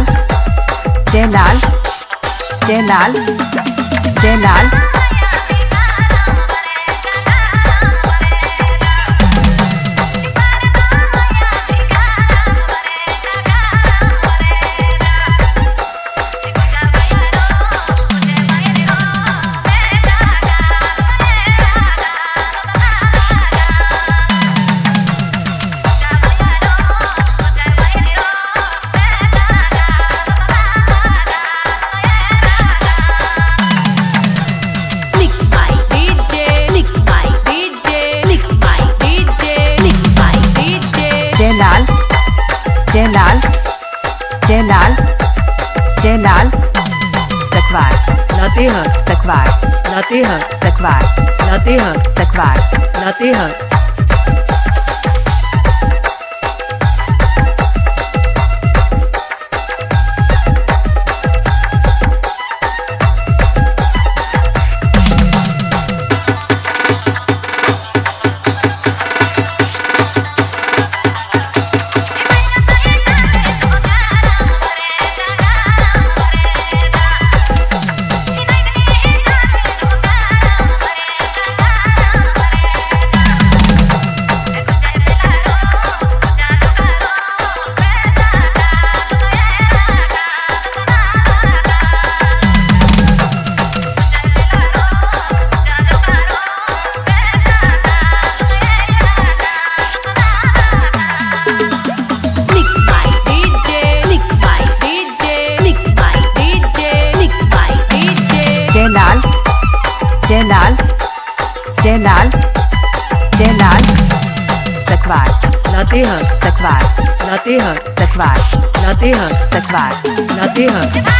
जयलाल जयलाल जयलाल जयलाल जयलाल जयलाल जयलाल जयलाल सकवार लातेहार सकवार लातेहार सकवार लातेहार सकवार लातेहार जयलाल जयलाल जयलाल जयलाल सकवार लातेहार सकवार लातेहार सकवार लातेहार सकवार लातेहार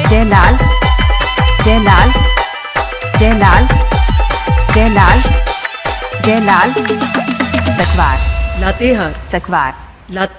जयलाल जयलाल जयलाल जयलाल जयलाल सकवार लातेहार सकवार लात